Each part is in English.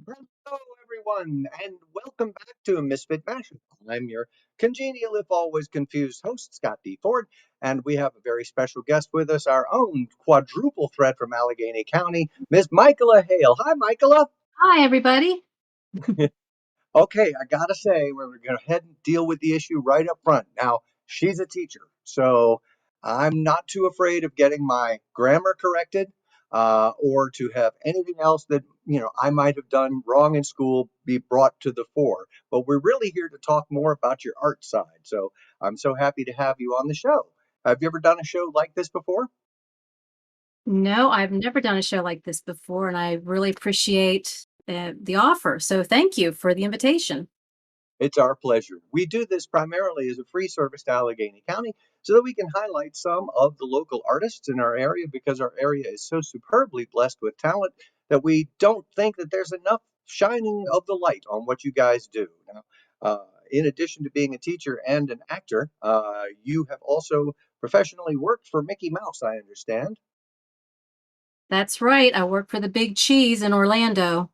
Hello, everyone, and welcome back to Misfit Mashup. I'm your congenial, if always confused host, Scott D. Ford, and we have a very special guest with us, our own quadruple threat from Allegheny County, Miss Michaela Hale. Hi, Michaela. Hi, everybody. Okay, I gotta say, we're gonna head and deal with the issue right up front. Now, she's a teacher, so I'm not too afraid of getting my grammar corrected, or to have anything else that I might have done wrong in school be brought to the fore. But we're really here to talk more about your art side. So I'm so happy to have you on the show. Have you ever done a show like this before? No, I've never done a show like this before, and I really appreciate the offer. So thank you for the invitation. It's our pleasure. We do this primarily as a free service to Allegheny County so that we can highlight some of the local artists in our area because our area is so superbly blessed with talent that we don't think that there's enough shining of the light on what you guys do. Now, in addition to being a teacher and an actor, you have also professionally worked for Mickey Mouse, I understand. That's right. I work for the Big Cheese in Orlando.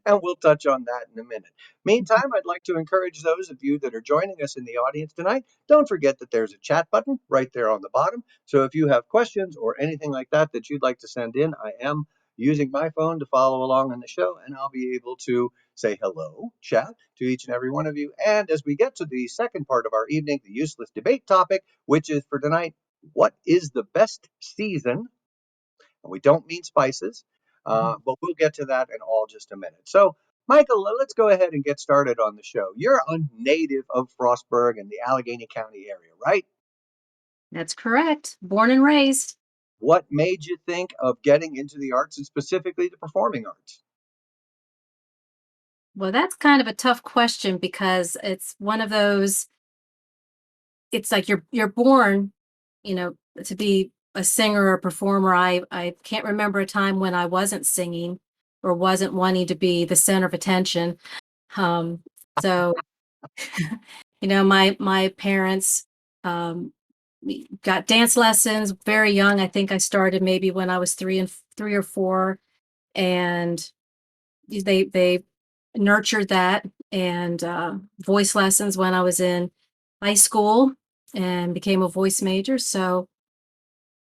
And we'll touch on that in a minute. Meantime, I'd like to encourage those of you that are joining us in the audience tonight, don't forget that there's a chat button right there on the bottom. So if you have questions or anything like that that you'd like to send in, I am using my phone to follow along on the show, and I'll be able to say hello, chat to each and every one of you. And as we get to the second part of our evening, the useless debate topic, which is for tonight, what is the best season? And we don't mean spices, but we'll get to that in all just a minute. So, Michael, let's go ahead and get started on the show. You're a native of Frostburg in the Allegheny County area, right? That's correct. Born and raised. What made you think of getting into the arts and specifically the performing arts? Well, that's kind of a tough question because it's one of those. It's like you're born, to be a singer or a performer. I can't remember a time when I wasn't singing or wasn't wanting to be the center of attention. Um, so my parents we got dance lessons very young. I think I started maybe when I was 3 or 4, and they nurtured that, and voice lessons when I was in high school and became a voice major. So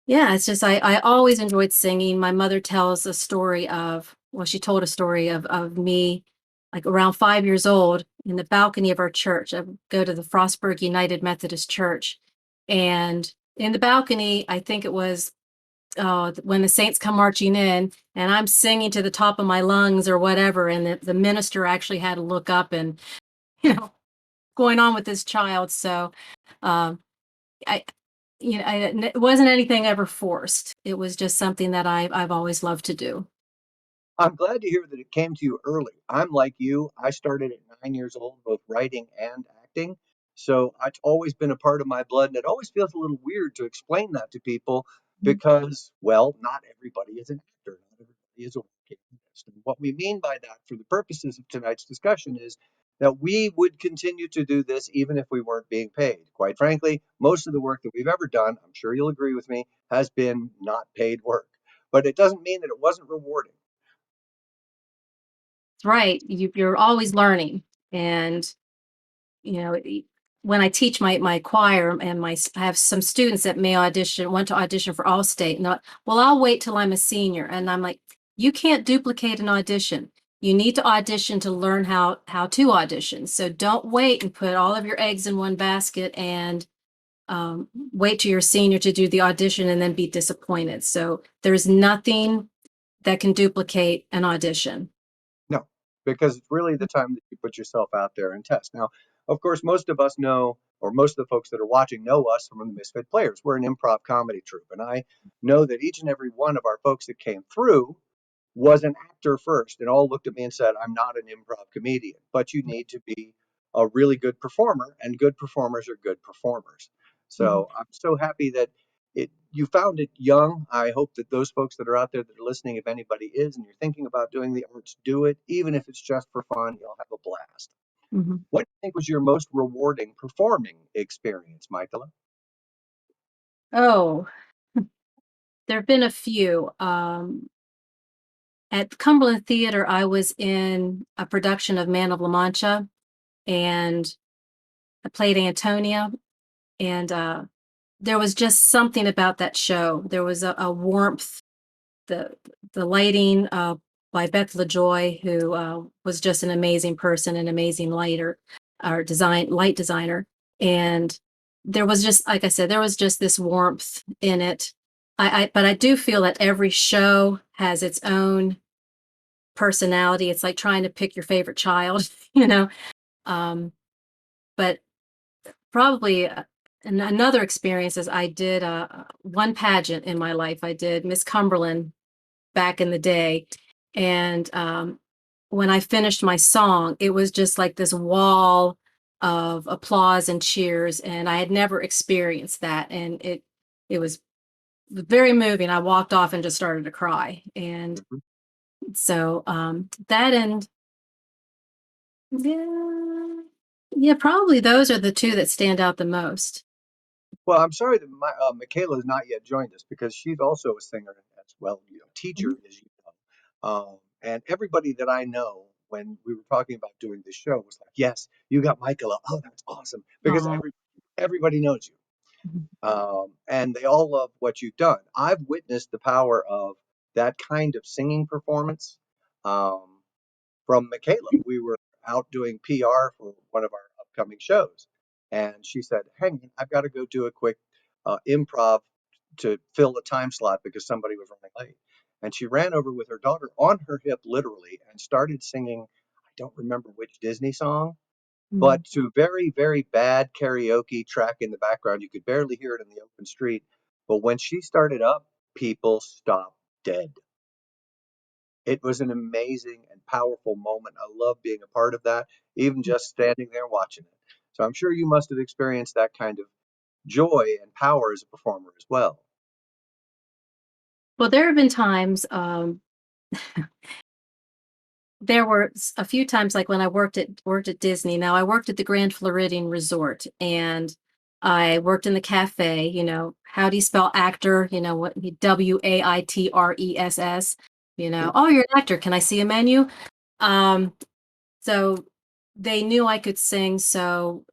yeah, it's just I always enjoyed singing. My mother tells a story of, well, she told a story of me like around 5 years old in the balcony of our church. I would go to the Frostburg United Methodist Church. And in the balcony, I think it was when the saints come marching in, and I'm singing to the top of my lungs or whatever. And the minister actually had to look up and, you know, going on with this child. So, um, I it wasn't anything ever forced. It was just something that I've always loved to do. I'm glad to hear that it came to you early. I'm like you. I started at 9 years old, both writing and acting. So it's always been a part of my blood. And it always feels a little weird to explain that to people because, well, not everybody is an actor, not everybody is a working artist. And what we mean by that, for the purposes of tonight's discussion, is that we would continue to do this even if we weren't being paid. Quite frankly, most of the work that we've ever done, I'm sure you'll agree with me, has been not paid work. But it doesn't mean that it wasn't rewarding. Right. You're always learning. And, you know, when I teach my choir and I have some students that may want to audition for Allstate. And well, I'll wait till I'm a senior. And I'm like, you can't duplicate an audition. You need to audition to learn how to audition. So don't wait and put all of your eggs in one basket and wait till you're senior to do the audition and then be disappointed. So there's nothing that can duplicate an audition. No, because it's really the time that you put yourself out there and test. Now, of course, most of us know, or most of the folks that are watching know us from the Misfit Players. We're an improv comedy troupe. And I know that each and every one of our folks that came through was an actor first and all looked at me and said, I'm not an improv comedian, but you need to be a really good performer, and good performers are good performers. Mhm. So I'm so happy that you found it young. I hope that those folks that are out there that are listening, if anybody is, and you're thinking about doing the arts, do it. Even if it's just for fun, you'll have a blast. Mhm. What do you think was your most rewarding performing experience, Michaela? Oh, there have been a few. at Cumberland Theater, I was in a production of Man of La Mancha, and I played Antonia, and there was just something about that show. There was a warmth, the the lighting by Beth LaJoy, who was just an amazing person, an amazing lighter, or light designer, and there was just, like I said, there was just this warmth in it. But I do feel that every show has its own personality. It's like trying to pick your favorite child, you know. Um, but probably another experience is I did one pageant in my life. I did Miss Cumberland back in the day. And when I finished my song, it was just like this wall of applause and cheers. And I had never experienced that. And it was very moving. I walked off and just started to cry. And Mhm. so that and yeah, yeah, probably those are the two that stand out the most. Well, I'm sorry that Michaela has not yet joined us because she's also a singer as well, teacher, Mhm. as you know. And everybody that I know, when we were talking about doing this show, was like, "Yes, you got Michaela. Oh, that's awesome!" Because Aw. everybody knows you, Mhm. and they all love what you've done. I've witnessed the power of that kind of singing performance. Um, from Mikayla. We were out doing PR for one of our upcoming shows, and she said, "Hang on, I've got to go do a quick improv to fill a time slot because somebody was running late." And she ran over with her daughter on her hip, literally, and started singing. I don't remember which Disney song, but Mhm. to very, very bad karaoke track in the background. You could barely hear it in the open street. But when she started up, people stopped dead. It was an amazing and powerful moment. I love being a part of that, even just standing there watching it. So I'm sure you must have experienced that kind of joy and power as a performer as well. Well, there have been times, there were a few times, like when I worked at Disney. Now I worked at the Grand Floridian Resort, and I worked in the cafe. You know, how do you spell actor? You know what? WAITRESS. You know, oh, you're an actor. Can I see a menu? Um, So they knew I could sing. So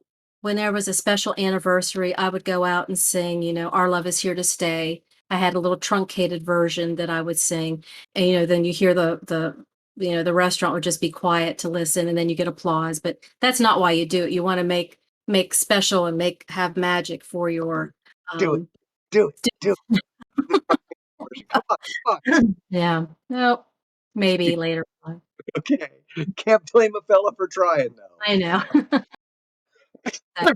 when there was a special anniversary, I would go out and sing, Our Love is Here to Stay. I had a little truncated version that I would sing. And, then you hear the restaurant would just be quiet to listen, and then you get applause. But that's not why you do it. You want to make special and have magic for your Do it, um do it, do it. This is my version. Come on, come on. yeah. No, maybe later on. Okay, can't blame a fella for trying I know. though.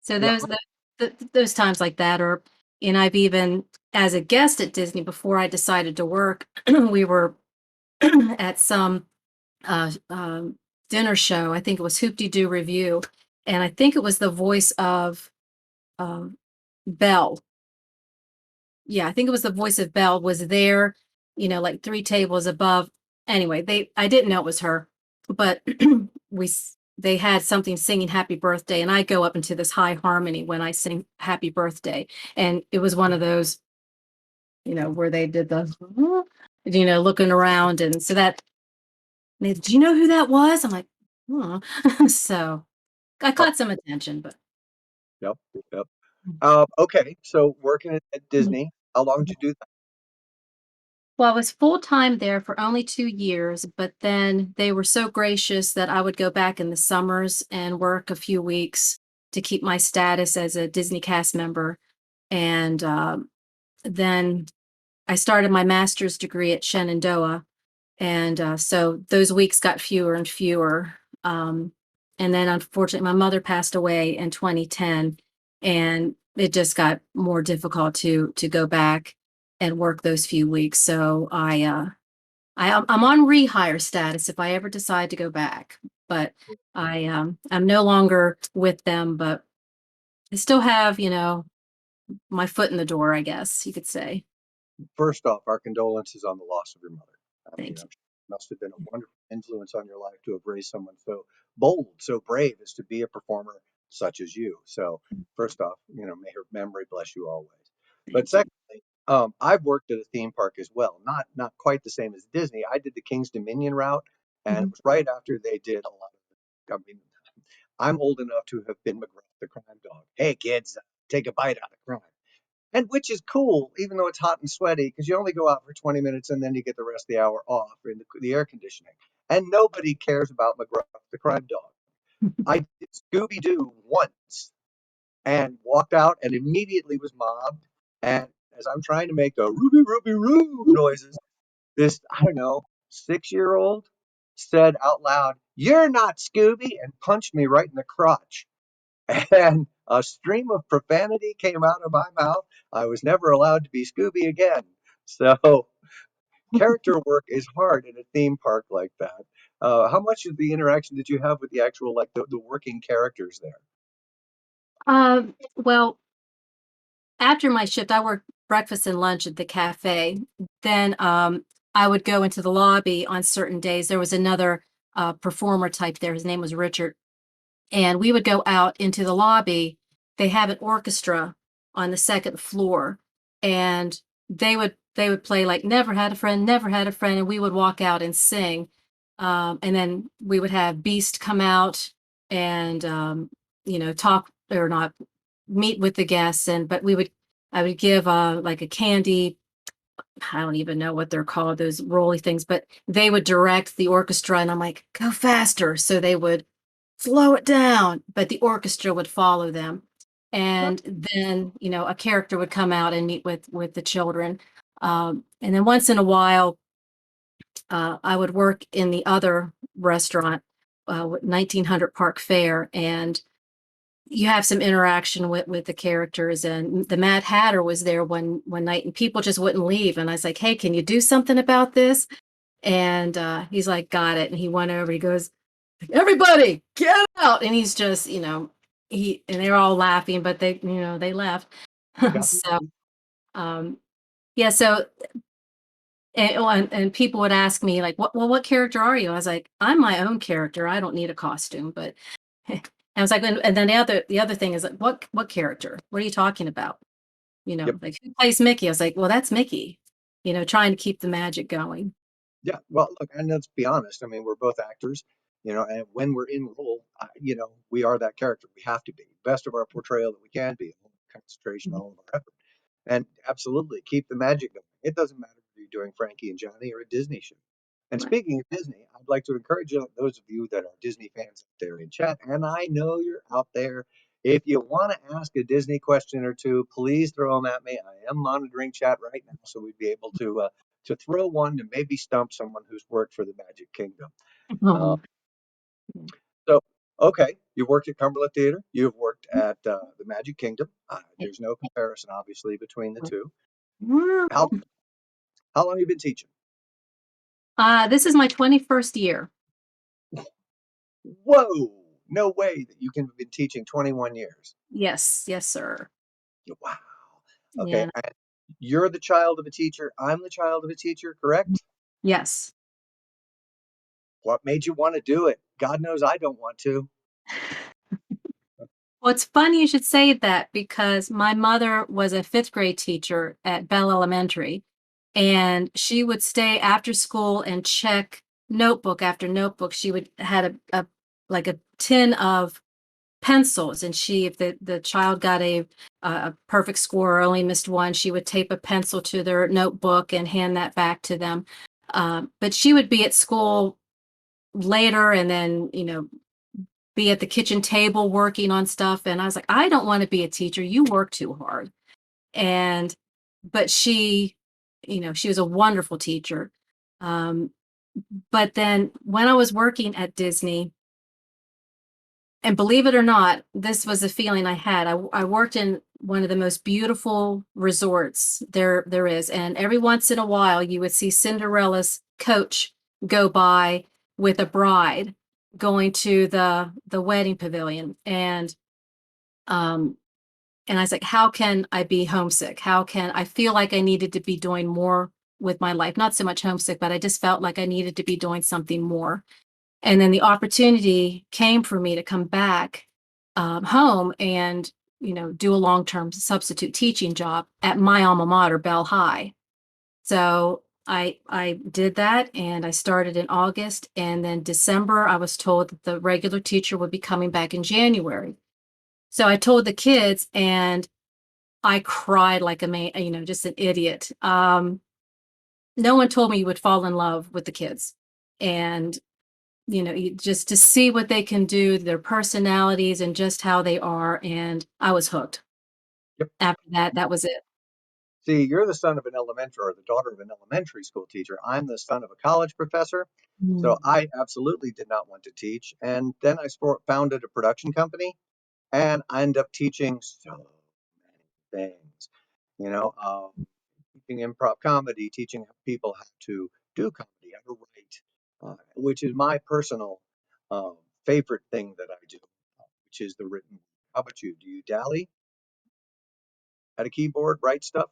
So Yeah, those times like that, or and I've even, as a guest at Disney before I decided to work, we were at some dinner show. I think it was Hoop De Doo Review, and I think it was the voice of um, Belle. Yeah, I think it was the voice of Belle was there, like three tables above. Anyway, I didn't know it was her, but they had something singing happy birthday, and I go up into this high harmony when I sing happy birthday. And it was one of those, where they did the looking around, and so that do you know who that was? I'm like, oh. So I oh, caught some attention, but yep, yep. Okay, so working at Mhm. Disney, how long did you do that? Well, I was full time there for only 2 years, but then they were so gracious that I would go back in the summers and work a few weeks to keep my status as a Disney cast member. And then I started my master's degree at Shenandoah, and so those weeks got fewer and fewer. Um, and then, unfortunately, my mother passed away in 2010, and it just got more difficult to go back and work those few weeks. So I'm on rehire status if I ever decide to go back, but I'm no longer with them, but I still have, my foot in the door, I guess you could say. First off, our condolences on the loss of your mother. I mean, Thank I'm you. sure it must have been a wonderful influence on your life to have raised someone so bold, so brave as to be a performer such as you. So, first off, may her memory bless you always. But Thank you. secondly, I've worked at a theme park as well, not quite the same as Disney. I did the King's Dominion route, and it Mhm. was right after they did a lot of. I mean, I'm old enough to have been McGruff the crime dog. Hey kids, take a bite out of crime, and which is cool, even though it's hot and sweaty, because you only go out for 20 minutes and then you get the rest of the hour off in the air conditioning. And nobody cares about McGruff the crime dog. I did Scooby Doo once and walked out and immediately was mobbed. And as I'm trying to make the Ruby Ruby Roo noises, this, I don't know, 6-year old said out loud, "You're not Scooby," and punched me right in the crotch. And a stream of profanity came out of my mouth. I was never allowed to be Scooby again. So character work is hard in a theme park like that. How much of the interaction did you have with the actual, like the working characters there? Well, after my shift, I worked breakfast and lunch at the cafe. Then I would go into the lobby on certain days. There was another performer type there. His name was Richard, and we would go out into the lobby. They have an orchestra on the second floor, and they would play like "Never Had a Friend, Never Had a Friend," and we would walk out and sing. And then we would have Beast come out and talk or not meet with the guests, and but we would I would give like a candy. I don't even know what they're called, those rolly things, but they would direct the orchestra, and I'm like, go faster. So they would slow it down, but the orchestra would follow them. And then, a character would come out and meet with the children. And then once in a while, I would work in the other restaurant, 1900 Park Fair, and you have some interaction with the characters. And the Mad Hatter was there one night, and people just wouldn't leave. And I was like, "Hey, can you do something about this?" And he's like, "Got it." And he went over. He goes, "Everybody, get out!" And he's just, he and they're all laughing, but they left. Yeah. So, um, yeah. So, and people would ask me like, what character are you?" I was like, "I'm my own character. I don't need a costume." But I was like, and then the other thing is like, what character? What are you talking about? Yep. Like, who plays Mickey? I was like, well, that's Mickey. Trying to keep the magic going. Yeah. Well, look, and let's be honest. I mean, we're both actors, and when we're in role, we are that character. We have to be best of our portrayal that we can be, all concentration, Mhm. all of our effort. And absolutely keep the magic going. It doesn't matter if you're doing Frankie and Johnny or a Disney show. And Right. speaking of Disney, I'd like to encourage those of you that are Disney fans out there in chat, and I know you're out there. If you want to ask a Disney question or two, please throw them at me. I am monitoring chat right now, so we'd be able to throw one to maybe stump someone who's worked for the Magic Kingdom. Uh, Mhm. so, okay, you've worked at Cumberland Theater. You've worked at the Magic Kingdom. There's no comparison, obviously, between the two. How how long have you been teaching? This is my 21st year. Whoa! No way that you can have been teaching 21 years. Yes, yes, sir. Wow. Okay, Yeah. and you're the child of a teacher. I'm the child of a teacher, correct? Yes. What made you want to do it? God knows I don't want to. Well, it's funny you should say that because my mother was a fifth grade teacher at Bell Elementary, and she would stay after school and check notebook after notebook. She would had a like a tin of pencils, and if the child got a perfect score or only missed one, she would tape a pencil to their notebook and hand that back to them. But she would be at school later, and then be at the kitchen table working on stuff. And I was like, I don't want to be a teacher. You work too hard. And, but she was a wonderful teacher. Um, but then when I was working at Disney, and believe it or not, this was a feeling I had. I worked in one of the most beautiful resorts there is. And every once in a while, you would see Cinderella's coach go by with a bride going to the wedding pavilion. Um, and I was like, how can I be homesick? How can I feel like I needed to be doing more with my life? Not so much homesick, but I just felt like I needed to be doing something more. And then the opportunity came for me to come back home. And do a long-term substitute teaching job at my alma mater, Bell High. So I did that, and I started in August, and then December I was told that the regular teacher would be coming back in January. So I told the kids, and I cried like just an idiot. No one told me you would fall in love with the kids, and just to see what they can do, their personalities, and just how they are, and I was hooked. Yep. After that, that was it. See, you're the son of an elementary or the daughter of an elementary school teacher. I'm the son of a college professor. So Mm. I absolutely did not want to teach. And then I founded a production company and I ended up teaching so many things, you know, teaching improv comedy, teaching people how to do comedy, how to write, which is my personal uh, favorite thing that I do, which is the written. How about you? Do you dally at a keyboard, write stuff?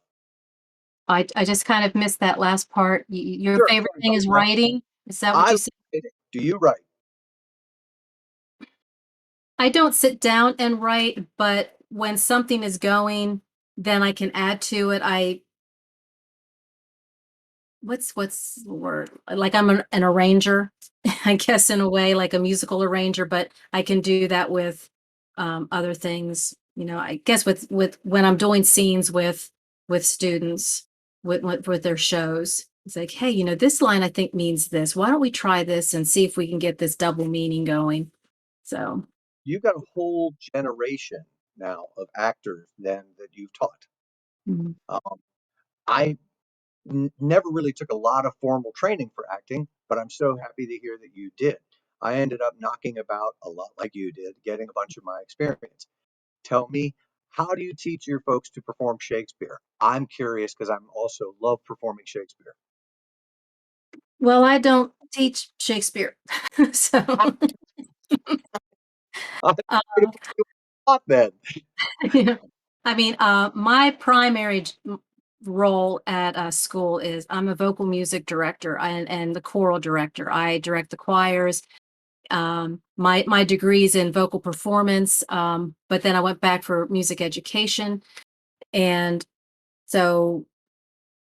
I just kind of missed that last part. Your Sure, favorite sorry thing about is that. writing? Is that what I you like said? writing. Do you write? I don't sit down and write, but when something is going, then I can add to it. What's the word? Like I'm an arranger, I guess in a way, like a musical arranger, but I can do that with other things. I guess with when I'm doing scenes with students with their shows. It's like, hey, this line I think means this. Why don't we try this and see if we can get this double meaning going? So, You've got a whole generation now of actors then that you've taught. mm. Um, I never really took a lot of formal training for acting, but I'm so happy to hear that you did. I ended up knocking about a lot like you did, getting a bunch of my experience. Tell me, how do you teach your folks to perform Shakespeare? I'm curious because I'm also love performing Shakespeare. Well, I don't teach Shakespeare, so. I'm going to put you on then. Yeah. I mean, my primary role at school is I'm a vocal music director and the choral director. I direct the choirs. My degree's in vocal performance, but then I went back for music education, and so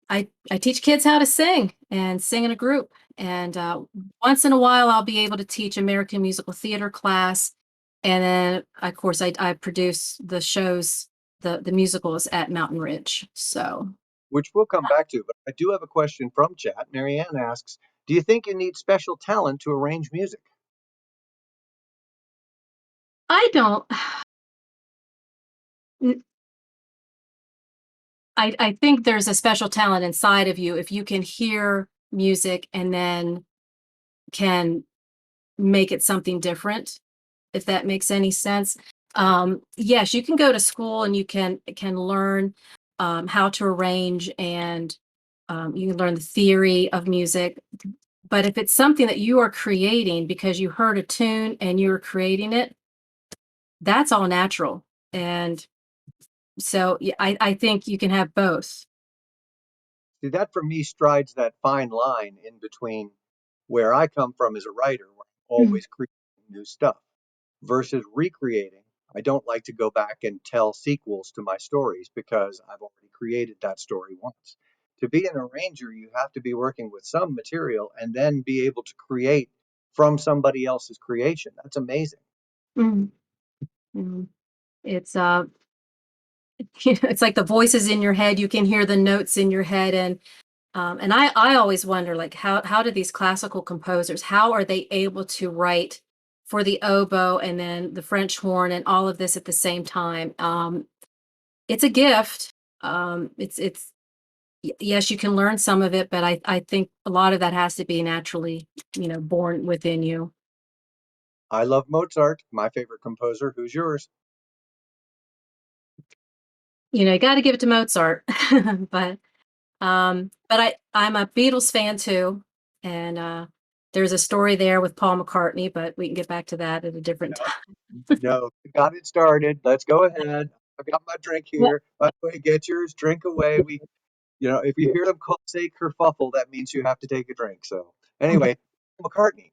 I teach kids how to sing and sing in a group. And once in a while, I'll be able to teach American musical theater class. And then, of course, I produce the shows, the musicals at Mountain Ridge. So Which we'll come back to. But I do have a question from chat. Marianne asks, do you think you need special talent to arrange music? I don't. I think there's a special talent inside of you if you can hear music and then can make it something different, if that makes any sense. Yes, you can go to school and you can learn how to arrange, and you can learn the theory of music. But if it's something that you are creating because you heard a tune and you're creating it, that's all natural. And so yeah, I think you can have both. See, that for me strides that fine line in between where I come from as a writer, where I'm Mm. always creating new stuff, versus recreating. I don't like to go back and tell sequels to my stories because I've already created that story once. To be an arranger, you have to be working with some material and then be able to create from somebody else's creation. That's amazing. Mm. Mm. It's it's like the voices in your head. You can hear the notes in your head, and I always wonder, like, how do these classical composers, how are they able to write for the oboe and then the French horn and all of this at the same time? It's a gift. It's yes, you can learn some of it, but I think a lot of that has to be naturally, born within you. I love Mozart, my favorite composer. Who's yours? You got to give it to Mozart, but I'm a Beatles fan too, and there's a story there with Paul McCartney, but we can get back to that at a different No, time. no, got it started. Let's go ahead. I've got my drink Well, here. By the way, get yours, drink away. If you hear them call, say kerfuffle, that means you have to take a drink. So anyway, McCartney.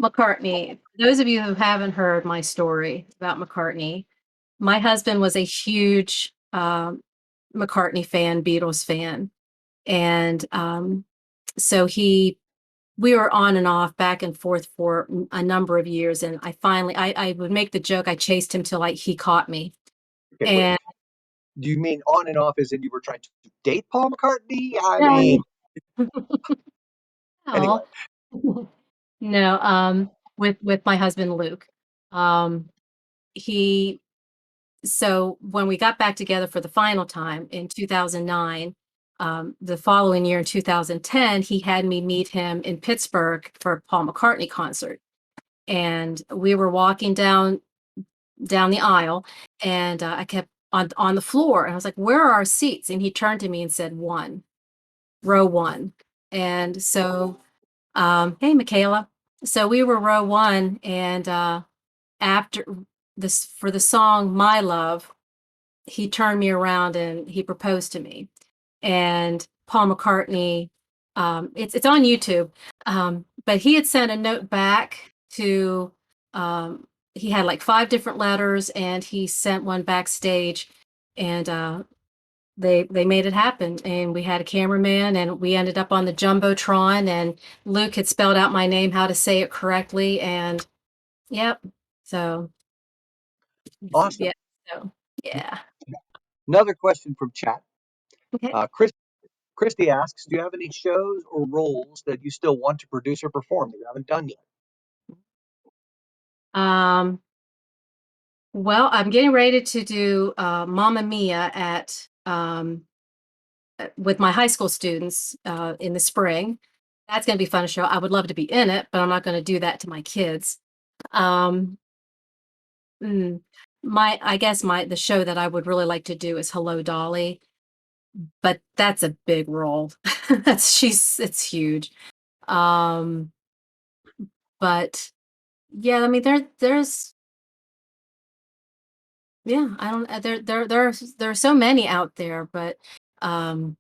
McCartney. Those of you who haven't heard my story about McCartney, My husband was a huge McCartney fan, Beatles fan, and so we were on and off, back and forth for a number of years, and I would make the joke I chased him till he caught me, Okay, wait. and Do you mean on and off as in you were trying to date Paul McCartney? I no, mean, anyway. no, with my husband Luke, um, he so when we got back together for the final time in 2009, the following year in 2010, he had me meet him in Pittsburgh for a Paul McCartney concert. And we were walking down the aisle, and I kept on the floor, and I was like, "Where are our seats?" And he turned to me and said, "One, row one." And so, hey, Michaela. So we were row one, and after this for the song "My Love," he turned me around and he proposed to me. And Paul McCartney, it's on YouTube, but he had sent a note back to, he had like 5 different letters, and he sent one backstage, and they made it happen. And we had a cameraman, and we ended up on the jumbotron, and Luke had spelled out my name, how to say it correctly, and yep. So Awesome. yeah, so yeah. Another question from chat. Okay. Christy asks, do you have any shows or roles that you still want to produce or perform that you haven't done yet? Um, well, I'm getting ready to do Mamma Mia with my high school students in the spring. That's going to be a fun show. I would love to be in it, but I'm not going to do that to my kids. Um, mm, I guess the show that I would really like to do is Hello Dolly, but that's a big role. It's huge. Um, but yeah, I mean there's yeah, I don't there are so many out there, but um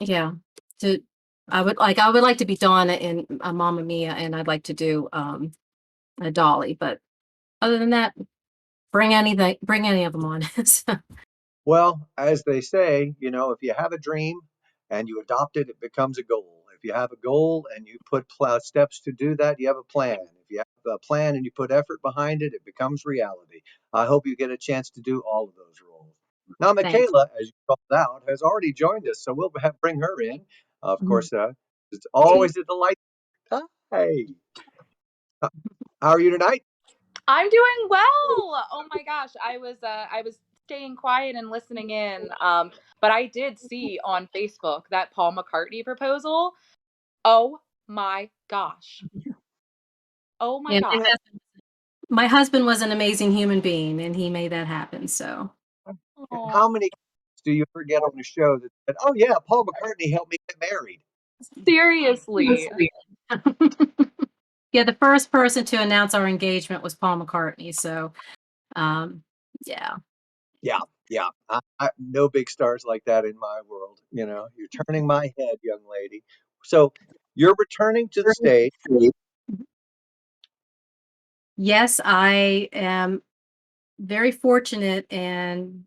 yeah, to I would like to be Donna in Mamma Mia, and I'd like to do a Dolly, but other than that, bring any of them on. So, Well, as they say, if you have a dream and you adopt it, it becomes a goal. If you have a goal and you put steps to do that, you have a plan. If you have a plan and you put effort behind it, it becomes reality. I hope you get a chance to do all of those roles. Now, thanks. Michaela, as you called out, has already joined us, so we'll bring her in. Of Mhm. course, it's always a delight. Hi, how are you tonight? I'm doing well. Oh my gosh, I was staying quiet and listening in. But I did see on Facebook that Paul McCartney proposal. Oh my gosh. Oh my Yeah, gosh. my husband was an amazing human being, and he made that happen. So Oh, How many do you ever get on a show that said, "Oh yeah, Paul McCartney helped me get married"? seriously. yeah, the first person to announce our engagement was Paul McCartney. So um, yeah. Yeah, yeah. No big stars like that in my world. You're turning my head, young lady. So you're returning to the stage. Yes, I am very fortunate, and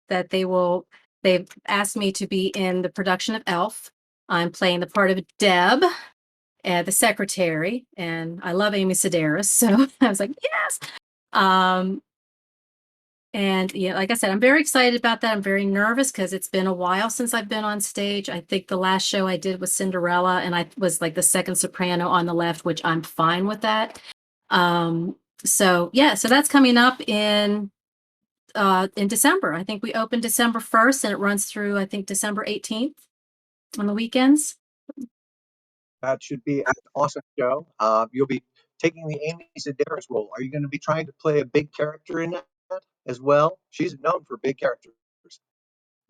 that they've asked me to be in the production of Elf. I'm playing the part of Deb, the secretary, and I love Amy Sedaris, so I was like, yes. Um, and yeah, like I said, I'm very excited about that. I'm very nervous because it's been a while since I've been on stage. I think the last show I did was Cinderella, and I was like the second soprano on the left, which I'm fine with that. Um, so yeah, so that's coming up in December. I think we open December 1st, and it runs through, I think, December 18th on the weekends. That should be an awesome show. You'll be taking the Amy Sedaris role. Are you going to be trying to play a big character in that as well? She's known for big characters.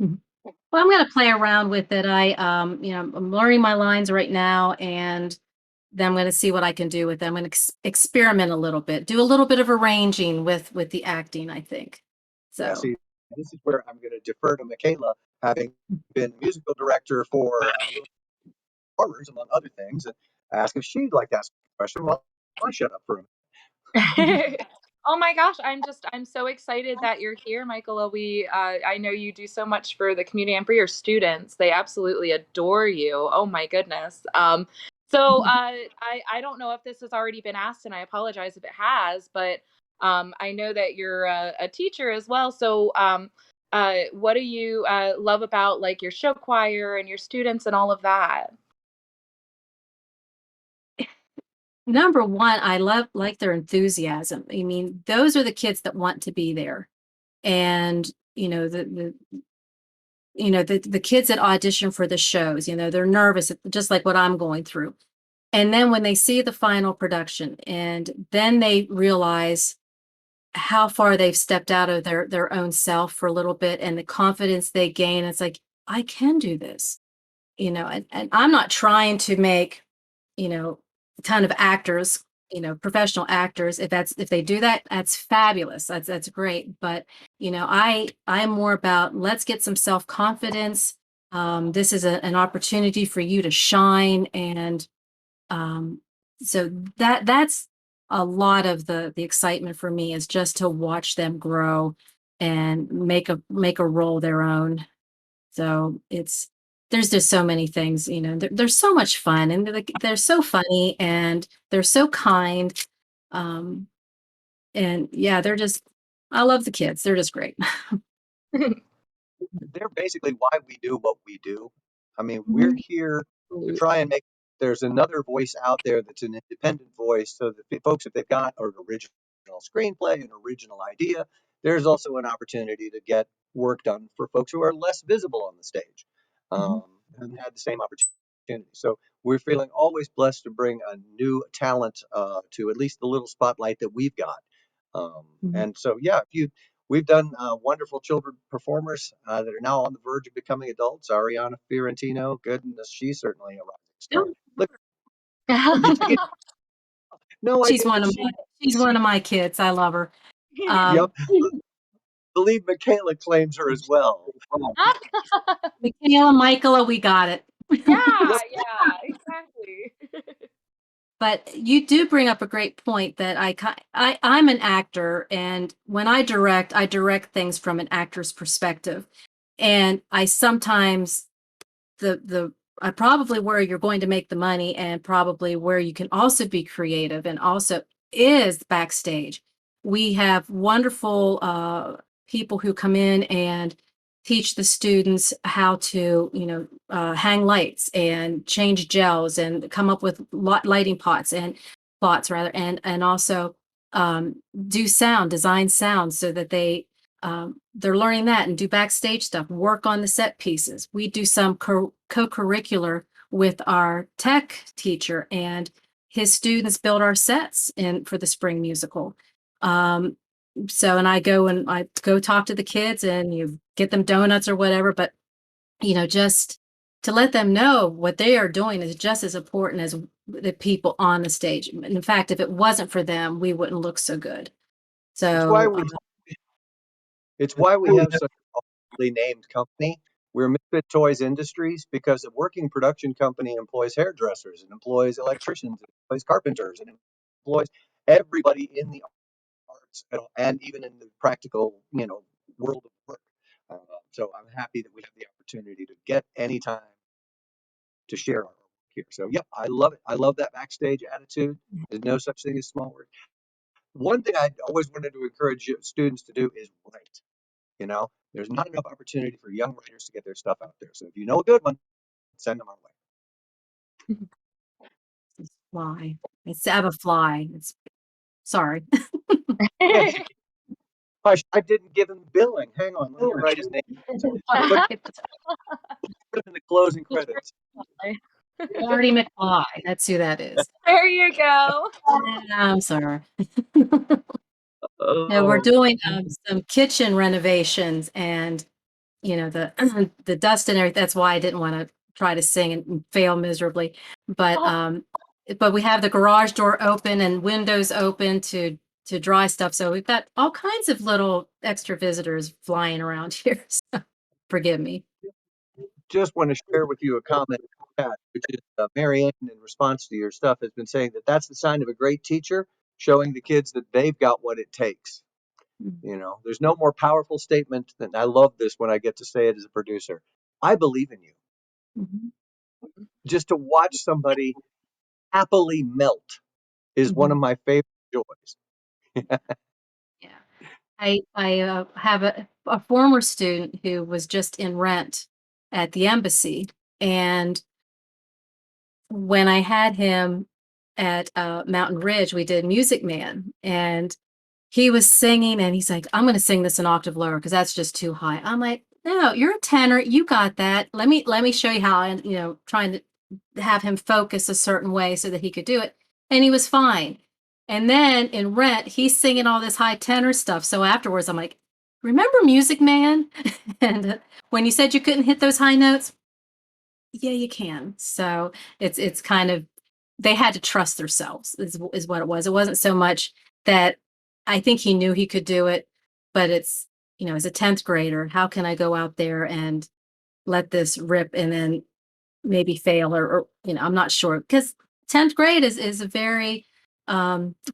Mhm. Well, I'm going to play around with it. I'm learning my lines right now, and then I'm going to see what I can do with them. I'm going to experiment a little bit, do a little bit of arranging with the acting, I think. Yeah, So, see, this is where I'm going to defer to Michaela, having been musical director for Horrors, among other things, and ask if she'd like to ask a question while I shut up for a minute. Oh my gosh, I'm so excited that you're here, Michaela. I know you do so much for the community and for your students. They absolutely adore you. Oh my goodness. I don't know if this has already been asked, and I apologize if it has, but I know that you're a teacher as well. What do you love about like your show choir and your students and all of that? Number one, I love like their enthusiasm. I mean, those are the kids that want to be there. And, the kids that audition for the shows, they're nervous, just like what I'm going through. And then when they see the final production and then they realize how far they've stepped out of their own self for a little bit and the confidence they gain, it's like, I can do this, and I'm not trying to make, a ton of actors, professional actors. If they do that, that's fabulous. That's great. But, I'm more about let's get some self-confidence. This is an opportunity for you to shine. And so that's a lot of the excitement for me is just to watch them grow and make a role their own. So there's just so many things, they're so much fun and they're so funny and they're so kind. Um, and yeah, I love the kids. They're just great. They're basically why we do what we do. I mean, we're Mhm. here to try and make there's another voice out there that's an independent voice so that the folks, if they've got an original screenplay, an original idea, there's also an opportunity to get work done for folks who are less visible on the stage, Mhm. and had the same opportunity. So we're feeling always blessed to bring a new talent to at least the little spotlight that we've got. Mhm. And so, yeah, if you we've done wonderful children performers that are now on the verge of becoming adults. Ariana Fiorentino, goodness, she's certainly a rising star. Look, you see, no She's idea one that of she. my she's one of my kids. I love her. Yep, Um, believe Michaela claims her as well. Michaela, Michaela, we got it. Yeah, Yep, yeah, exactly. But you do bring up a great point that I'm an actor, and when I direct things from an actor's perspective, and I sometimes the probably where you're going to make the money and probably where you can also be creative and also is backstage. We have wonderful people who come in and teach the students how to, hang lights and change gels and come up with lighting pots and plots rather, and also do sound, design sound so that they're learning that and do backstage stuff, work on the set pieces. We do some co-curricular with our tech teacher, and his students build our sets in for the spring musical. Um, and I go talk to the kids and you get them donuts or whatever, but just to let them know what they are doing is just as important as the people on the stage. In fact, if it wasn't for them, we wouldn't look so good. it's why So, we it's why we have such a properly named company. We're Misfit Toys Industries because a working production company employs hairdressers and employs electricians and employs carpenters and employs everybody in the arts and even in the practical, world of work. Uh, so I'm happy that we have the opportunity to get any time to share our work here. So yeah, I love it. I love that backstage attitude. There's no such thing as small work. One thing I always wanted to encourage students to do is write. There's not enough opportunity for young writers to get their stuff out there. So if you know a good one, send them our way. fly. It's have a fly. It's sorry. Yeah, I didn't give him billing. Hang on, let me write his name. Put, put him in the closing credits. Marty McFly. That's who that is. There you go. I'm sorry. No, we're Oh, doing some kitchen renovations and the the dust and everything. That's why I didn't want to try to sing and fail miserably. But Oh, we have the garage door open and windows open to dry stuff. So we've got all kinds of little extra visitors flying around here. So forgive me. just want to share with you a comment in chat, which is Mary Ann, in response to your stuff, has been saying that that's the sign of a great teacher. showing the kids that they've got what it takes. You know, there's no more powerful statement than, I love this when I get to say it as a producer, I believe in you. Mhm. Just to watch somebody happily melt is one Mhm. of my favorite joys. Yeah. I have a former student who was just in rent at the embassy, and when I had him at Mountain Ridge, we did Music Man, and he was singing, and he's like, "I'm going to sing this an octave lower because that's just too high." I'm like, "No, you're a tenor. You got that. Let me show you how." And trying to have him focus a certain way so that he could do it, and he was fine. And then in Rent, he's singing all this high tenor stuff. So afterwards, I'm like, "Remember Music Man?" and when you said you couldn't hit those high notes, yeah, you can. So it's kind of, they had to trust themselves is what it was. It wasn't so much that I think he knew he could do it, but it's, as a 10th grader, how can I go out there and let this rip and then maybe fail or I'm not sure, because 10th grade is a very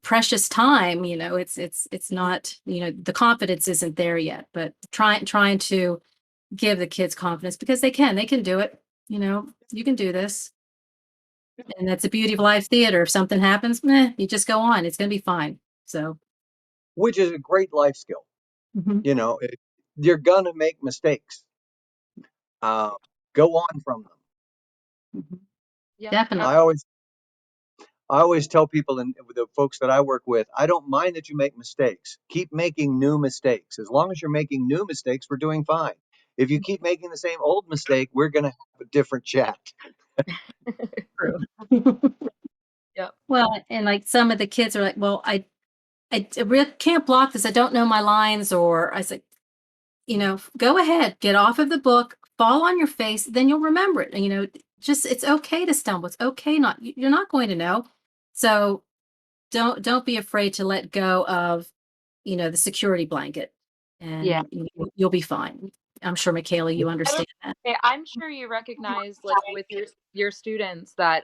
precious time. It's not, the confidence isn't there yet, but trying to give the kids confidence because they can do it. You can do this. And that's the beauty of live theater. If something happens, you just go on. It's going to be fine. So, Which is a great life skill. mhm, You know, you're gonna make mistakes. Uh, go on from them. mhm. Yeah. Definitely. I always I always tell people, and the folks that I work with, I don't mind that you make mistakes. Keep making new mistakes. As long as you're making new mistakes, we're doing fine. If you keep making the same old mistake, we're going to have a different chat. True. Yep. Well, and like some of the kids are like, well, I really can't block this. I don't know my lines. Or I said, go ahead, get off of the book, fall on your face, then you'll remember it. And, just, it's okay to stumble. It's okay. You're not going to know. So don't be afraid to let go of, the security blanket, Yeah. and you'll be fine. I'm sure, Michaela, you understand that. I'm sure you recognize, like, with your students that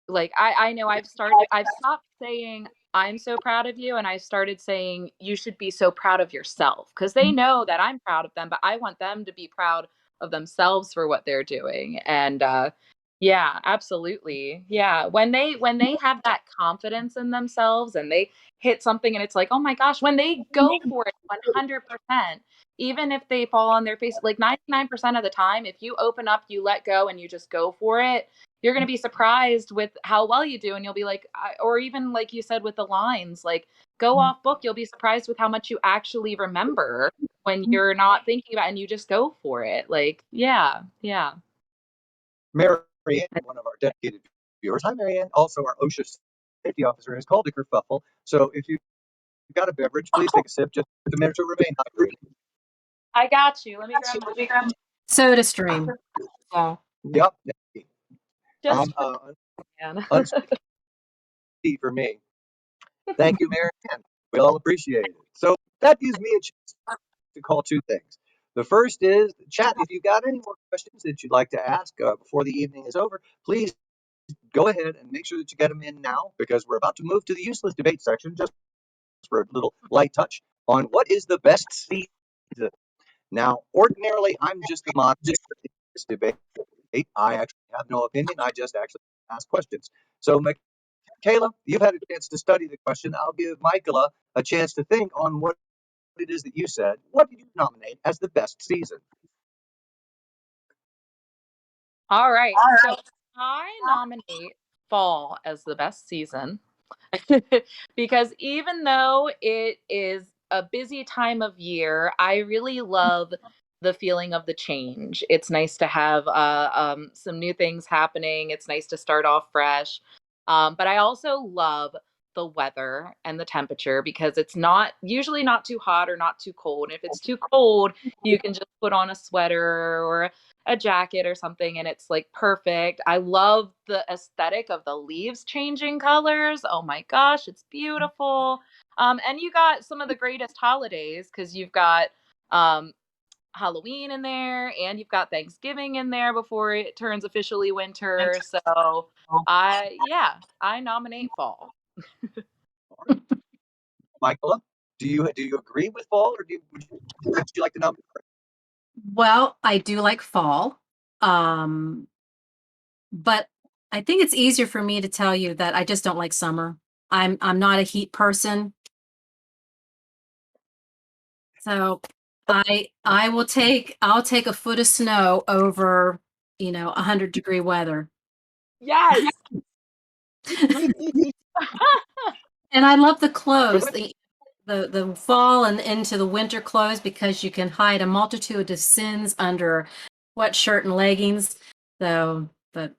like I know I've stopped saying I'm so proud of you, and I started saying you should be so proud of yourself, because they know that I'm proud of them, but I want them to be proud of themselves for what they're doing. And yeah, absolutely. Yeah, when they have that confidence in themselves and they hit something and it's like, "Oh my gosh," when they go for it 100%, even if they fall on their face, like 99% of the time, if you open up, you let go, and you just go for it, you're going to be surprised with how well you do. And you'll be like, or even like you said with the lines, like, go off book, you'll be surprised with how much you actually remember when you're not thinking about it and you just go for it. Like, yeah, yeah. Mary Ann, one of our dedicated viewers, hi Mary Ann, also our OSHA safety officer, has called a kerfuffle. So if you've got a beverage, please take a sip just a minute to remain hydrated. I got you. Let me grab my Soda stream. So, Yep. just for man. Unspeedy for me. Thank you, Mary Ann. We all appreciate it. So that gives me a chance to call two things. The first is chat. If you've got any more questions that you'd like to ask before the evening is over, please go ahead and make sure that you get them in now, because we're about to move to the useless debate section just for a little light touch on what is the best season. Now, ordinarily, I'm just the moderator in this debate. I actually have no opinion. I just actually ask questions. So, Michaela, you've had a chance to study the question. I'll give Michaela a chance to think on what it is that you said. What did you nominate as the best season? All right. So I nominate fall as the best season. Because even though it is a busy time of year, I really love the feeling of the change. It's nice to have some new things happening. It's nice to start off fresh. But I also love the weather and the temperature, because it's not usually not too hot or not too cold. And if it's too cold, you can just put on a sweater or a jacket or something, and it's like perfect. I love the aesthetic of the leaves changing colors. Oh my gosh, it's beautiful. And you got some of the greatest holidays, because you've got um, Halloween in there, and you've got Thanksgiving in there before it turns officially winter. So I nominate fall. Michaela, do you agree with fall, or would you like to know? Well, I do like fall. But I think it's easier for me to tell you that I just don't like summer. I'm not a heat person. So I'll take a foot of snow over, 100-degree weather. Yes. And I love the So clothes, let's the fall and into the winter clothes because you can hide a multitude of sins under sweatshirt and leggings. So, but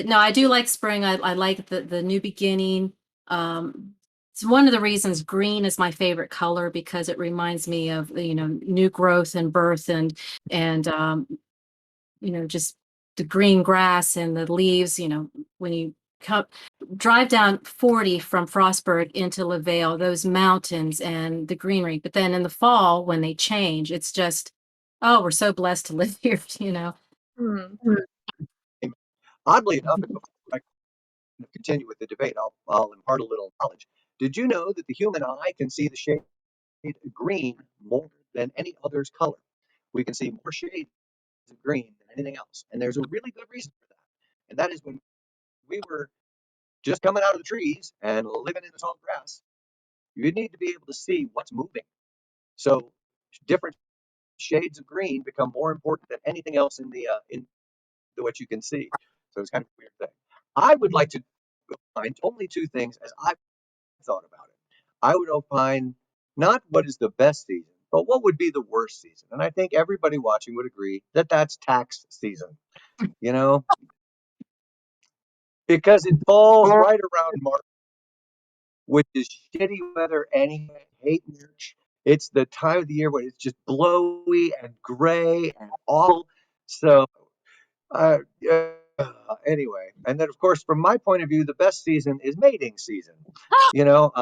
no, I do like spring. I like the new beginning. It's one of the reasons green is my favorite color because it reminds me of, new growth and birth and just the green grass and the leaves, when you come drive down 40 from Frostburg into LaVale, those mountains and the greenery. But then in the fall, when they change, it's just, oh, we're so blessed to live here. Hmm. oddly enough, and before I continue with the debate, I'll impart a little knowledge. Did you know that the human eye can see the shade green more than any other's color? We can see more shades of green than anything else, and there's a really good reason for that. And that is when we were just coming out of the trees and living in the tall grass, you need to be able to see what's moving. So different shades of green become more important than anything else in what you can see. So it's kind of a weird thing. I would like to find only two things as I've thought about it. I would opine not what is the best season, but what would be the worst season. And I think everybody watching would agree that that's tax season, you know, because it falls right around March, which is shitty weather anyway. I hate March. It's the time of the year when it's just blowy and gray and awful. So, yeah, anyway, and then of course, from my point of view, the best season is mating season. You know,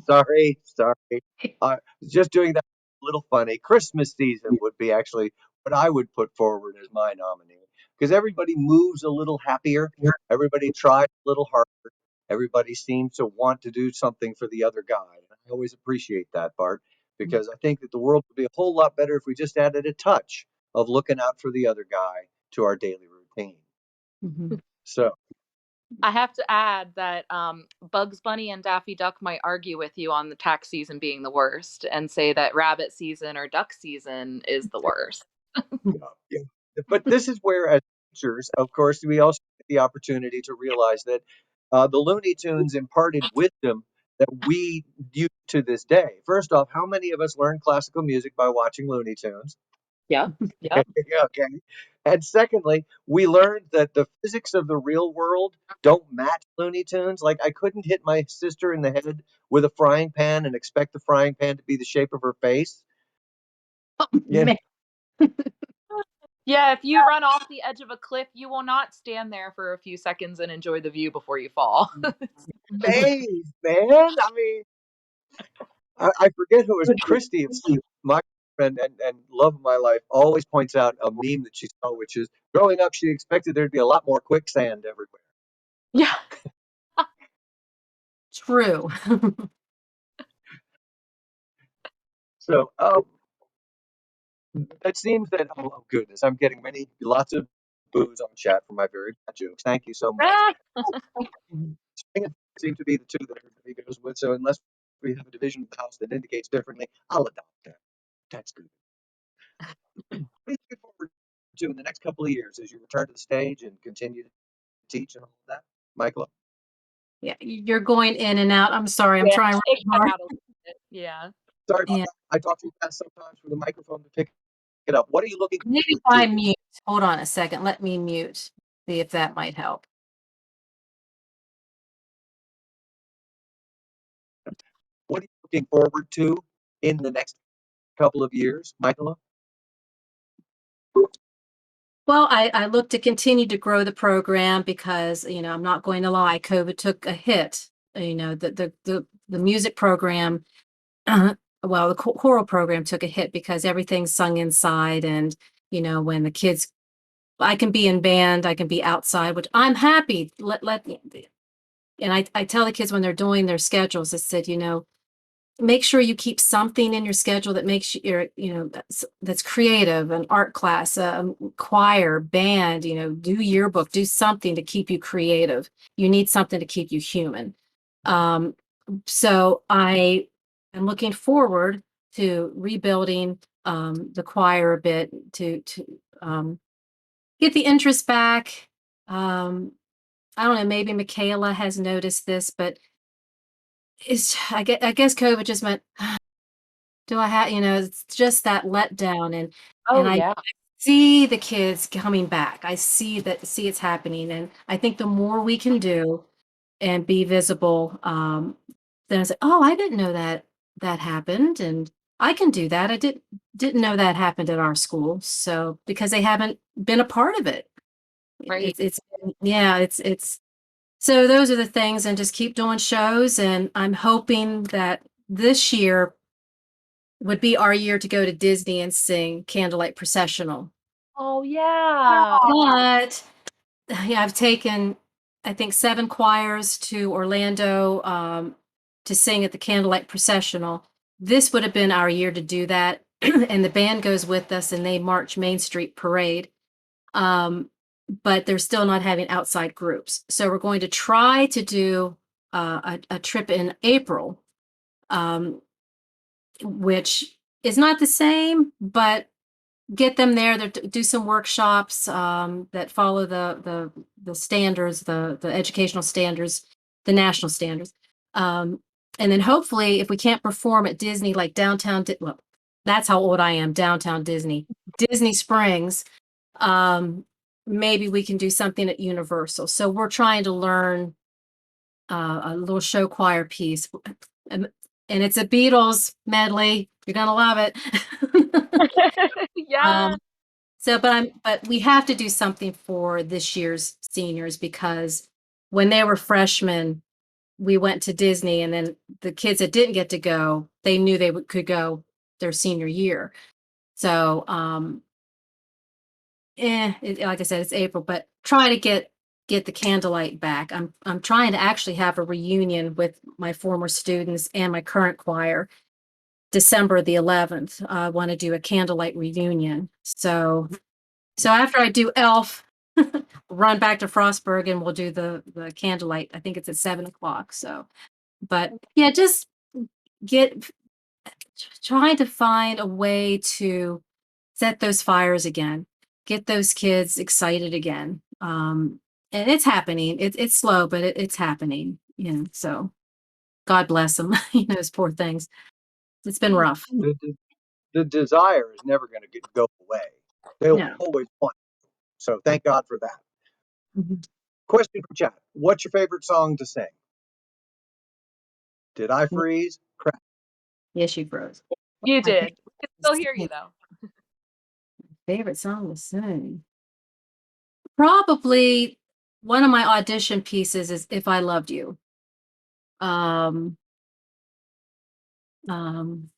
sorry. Just doing that a little funny. Christmas season would be actually what I would put forward as my nominee because everybody moves a little happier. Everybody tries a little harder. Everybody seems to want to do something for the other guy. And I always appreciate that part because I think that the world would be a whole lot better if we just added a touch of looking out for the other guy to our daily routine. Mhm. So, I have to add that Bugs Bunny and Daffy Duck might argue with you on the tax season being the worst and say that rabbit season or duck season is the worst. yeah. But this is where, as teachers, of course, we also get the opportunity to realize that the Looney Tunes imparted wisdom that we use to this day. First off, how many of us learned classical music by watching Looney Tunes? Yep. Yep. Okay. And secondly, we learned that the physics of the real world don't match Looney Tunes. Like, I couldn't hit my sister in the head with a frying pan and expect the frying pan to be the shape of her face. Oh, Yeah. man. Yeah, if you run off the edge of a cliff, you will not stand there for a few seconds and enjoy the view before you fall. Maze, man. I mean, I forget who it was. Christy, my friend and love of my life, always points out a meme that she saw, which is growing up, she expected there to be a lot more quicksand everywhere. Yeah. True. So, it seems that, oh goodness, I'm getting lots of boos on chat for my very bad jokes. Thank you so much. Spring and seem to be the two that everybody goes with. So, unless we have a division of the house that indicates differently, I'll adopt that. That's good. What are you looking forward to in the next couple of years as you return to the stage and continue to teach and all of that? Michael? Yeah, you're going in and out. I'm sorry. I'm Yeah, trying it really cut hard. out a little bit. Yeah. Sorry about Yeah. that. I talk too fast sometimes for the microphone to pick it up. What are you looking Maybe if forward I to? mute. Hold on a second. Let me mute. See if that might help. What are you looking forward to in the next couple of years, Michaela? Well, I look to continue to grow the program because, I'm not going to lie, COVID took a hit. The music program, well, the choral program took a hit because everything's sung inside and, when the kids I can be in band, I can be outside, which I'm happy. and I tell the kids when they're doing their schedules, I said, make sure you keep something in your schedule that makes that's creative, an art class, a choir, band, do yearbook, do something to keep you creative. You need something to keep you human. So I am looking forward to rebuilding the choir a bit to get the interest back. I don't know, maybe Michaela has noticed this, but I guess COVID just meant, do I have, it's just that letdown, and Oh I yeah. see the kids coming back. I see it's happening, and I think the more we can do and be visible, then I say, oh, I didn't know that happened, and I can do that. I didn't know that happened at our school. So because they haven't been a part of it, Right. it's so those are the things, and just keep doing shows, and I'm hoping that this year would be our year to go to Disney and sing Candlelight Processional. Oh yeah. But yeah, I've taken, I think, 7 choirs to Orlando to sing at the Candlelight Processional. This would have been our year to do that. And the band goes with us and they march Main Street Parade. But they're still not having outside groups. So we're going to try to do a trip in April, um, which is not the same, but get them there. Do some workshops that follow the standards, the educational standards, the national standards, and then hopefully, if we can't perform at Disney, like well, that's how old I am. Downtown Disney, Disney Springs. Um, Maybe we can do something at Universal. So we're trying to learn a little show choir piece, and, and it's a Beatles medley. You're gonna love it. Yeah. um, but we have to do something for this year's seniors, because when they were freshmen, we went to Disney, and then the kids that didn't get to go, they knew they could go their senior year. So, like I said, it's April, but try to get the candlelight back. I'm trying to actually have a reunion with my former students and my current choir, December the 11th. I want to do a candlelight reunion. So after I do Elf, run back to Frostburg and we'll do the candlelight. I think it's at 7 o'clock. So, but yeah, just get trying to find a way to set those fires again, get those kids excited again. And it's happening. It's slow, but it's happening. So God bless them. Those poor things. It's been rough. The desire is never going to go away. They'll No. always want it. So thank God for that. Mhm. Question from chat. What's your favorite song to sing? Did I freeze? Crap. Yes, you froze. You My did. I can still hear you though. favorite song to sing. Probably one of my audition pieces is If I Loved You. Um, um,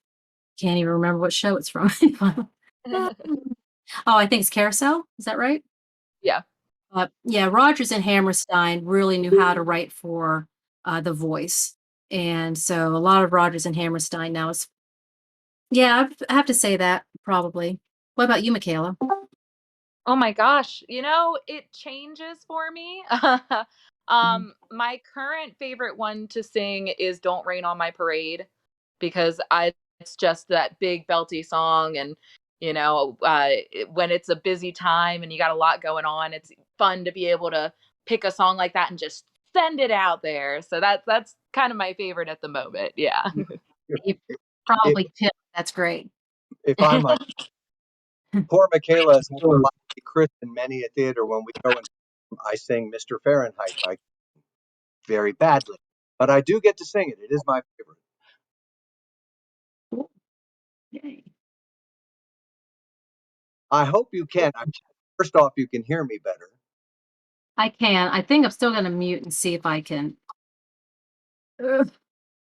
can't even remember what show it's from. Oh, I think it's Carousel. Is that right? Yeah. Yeah, Rogers and Hammerstein really knew how to write for the voice. And so a lot of Rogers and Hammerstein now is, yeah, I have to say that probably. What about you, Michaela? Oh my gosh, it changes for me. Mhm. My current favorite one to sing is Don't Rain on My Parade, because it's just that big belty song, and when it's a busy time and you got a lot going on, it's fun to be able to pick a song like that and just send it out there. So that's kind of my favorite at the moment. Yeah. If, You if, probably tip. That's great. if I might, poor Michaela has had to be Chris in many a theater when we go and I sing Mr. Fahrenheit by very badly. But I do get to sing it. It is my favorite. Cool. Yay. I hope you can. First off, you can hear me better. I can. I think I'm still going to mute and see if I can. Ugh,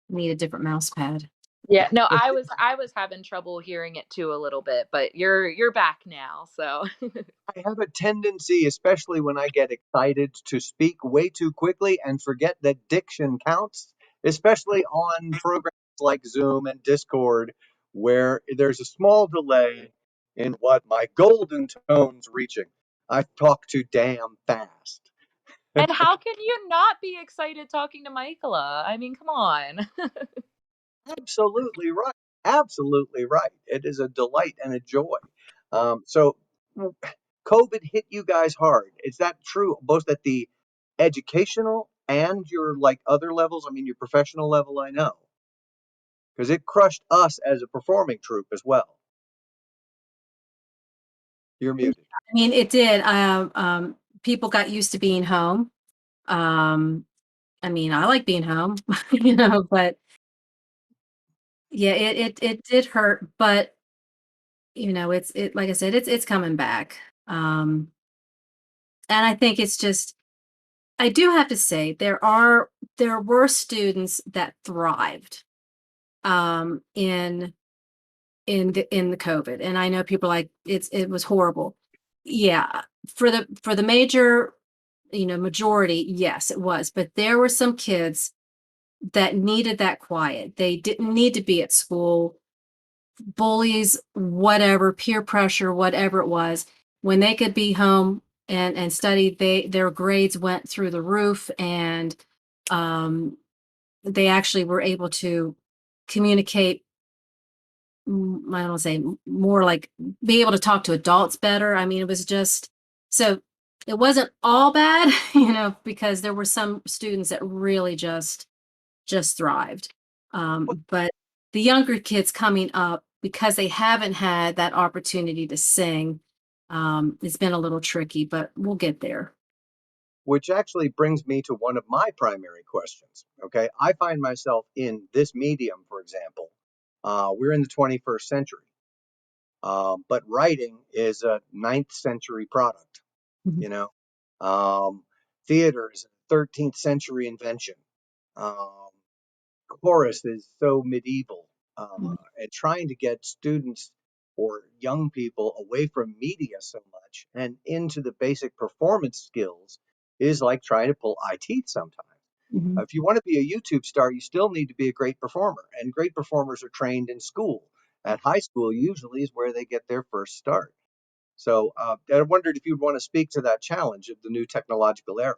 need a different mouse pad. Yeah, no, I was having trouble hearing it too a little bit, but you're back now, so. I have a tendency, especially when I get excited, to speak way too quickly and forget that diction counts, especially on programs like Zoom and Discord, where there's a small delay in what my golden tone's reaching. I talk too damn fast. And how can you not be excited talking to Michaela? I mean, come on. Absolutely right. Absolutely right. It is a delight and a joy. So, COVID hit you guys hard. Is that true, both at the educational and your like other levels? I mean, your professional level, I know, because it crushed us as a performing troupe as well. You're muted. I mean, it did. People got used to being home. Um, I mean, I like being home, but yeah, it did hurt, but like I said, it's coming back. Um, and I think it's just, I do have to say there were students that thrived in the COVID, and I know people are like it was horrible. Yeah, for the major, majority, yes, it was, but there were some kids that needed that quiet. They didn't need to be at school. Bullies, whatever, peer pressure, whatever it was, when they could be home and study, their grades went through the roof, and um, they actually were able to communicate. I don't say more like be able to talk to adults better. I mean, it was just so it wasn't all bad, because there were some students that really just thrived. But the younger kids coming up, because they haven't had that opportunity to sing, it's been a little tricky, but we'll get there. Which actually brings me to one of my primary questions. Okay, I find myself in this medium, for example. We're in the 21st century, but writing is a ninth century product. Mhm, You know, um, theater is a 13th century invention. Um, chorus is so medieval, mhm, and trying to get students or young people away from media so much and into the basic performance skills is like trying to pull eye teeth sometimes. mhm. If you want to be a YouTube star, you still need to be a great performer, and great performers are trained in school. At high school, usually is where they get their first start. So I wondered if you'd want to speak to that challenge of the new technological era.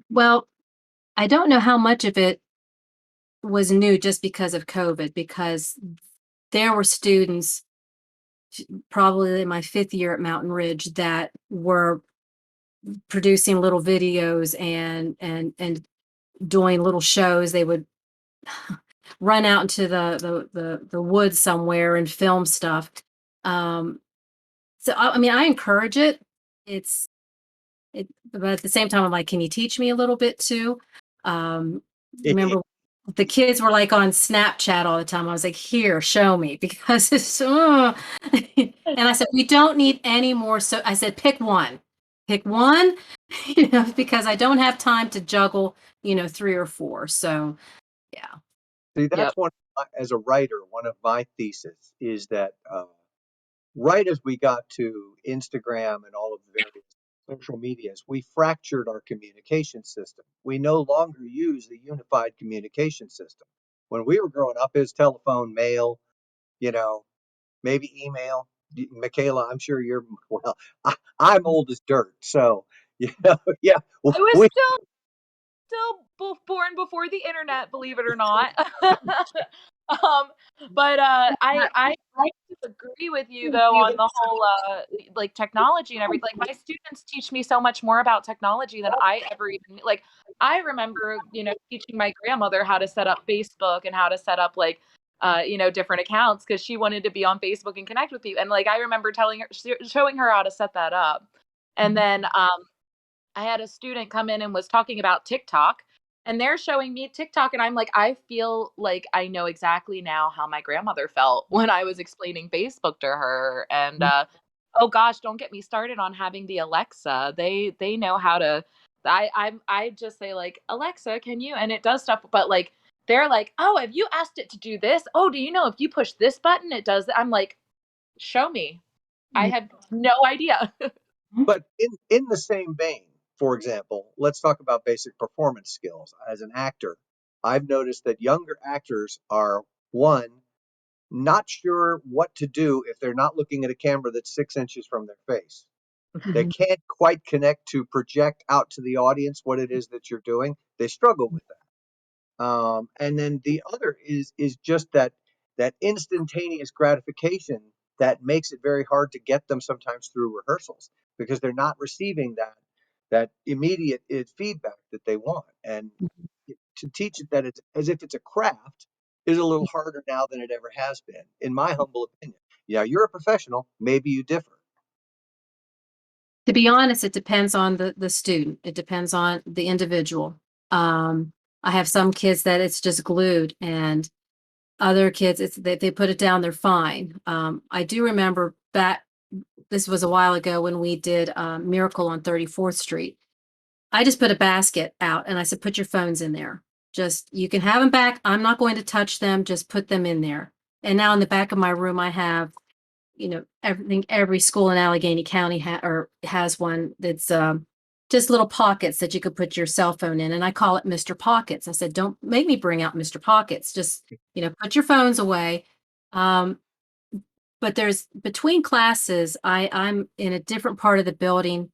Well, I don't know how much of it was new just because of COVID, because there were students probably in my fifth year at Mountain Ridge that were producing little videos and doing little shows. They would run out into the woods somewhere and film stuff. Um, so I mean, I encourage it. It's but at the same time, I'm like, can you teach me a little bit too? Remember, the kids were like on Snapchat all the time. I was like, here, show me, because it's. And I said, we don't need any more. So I said, pick one, because I don't have time to juggle, three or four. So yeah. See, that's Yep. one, as a writer, one of my thesis is that right as we got to Instagram and all of the various social medias, we fractured our communication system. We no longer use the unified communication system. When we were growing up, it was telephone, mail, you know, maybe email. Michaela, I'm sure you're, well, I'm old as dirt. So, yeah, I was we, still born before the internet, believe it or not. um, but I agree with you though on the whole like technology and everything. Like my students teach me so much more about technology than I ever even like. I remember, teaching my grandmother how to set up Facebook and how to set up like different accounts because she wanted to be on Facebook and connect with you. And like I remember telling her, showing her how to set that up. And then I had a student come in and was talking about TikTok, and they're showing me TikTok, and I'm like, I feel like I know exactly now how my grandmother felt when I was explaining Facebook to her. And oh gosh, don't get me started on having the Alexa. They know how to. I just say like, Alexa, can you? And it does stuff, but like they're like, oh, have you asked it to do this? Oh, do you know if you push this button, it does that? I'm like, show me. I have no idea. But in the same vein, for example, let's talk about basic performance skills. As an actor, I've noticed that younger actors are, one, not sure what to do if they're not looking at a camera that's 6 inches from their face. They Mhm. can't quite connect to project out to the audience what it is that you're doing. They struggle with that. And then the other is just that instantaneous gratification that makes it very hard to get them sometimes through rehearsals because they're not receiving that immediate feedback that they want. And to teach it that it's as if it's a craft is a little harder now than it ever has been, in my humble opinion. Yeah, you're a professional. Maybe you differ. To be honest, it depends on the student. It depends on the individual. Um, I have some kids that it's just glued, and other kids, it's they put it down, they're fine. I do remember back, this was a while ago when we did Miracle on 34th Street. I just put a basket out and I said, put your phones in there. Just, you can have them back. I'm not going to touch them. Just put them in there. And now in the back of my room, I have, everything, every school in Allegheny County has one that's just little pockets that you could put your cell phone in. And I call it Mr. Pockets. I said, don't make me bring out Mr. Pockets. Just, put your phones away. Um, but there's between classes, I'm in a different part of the building,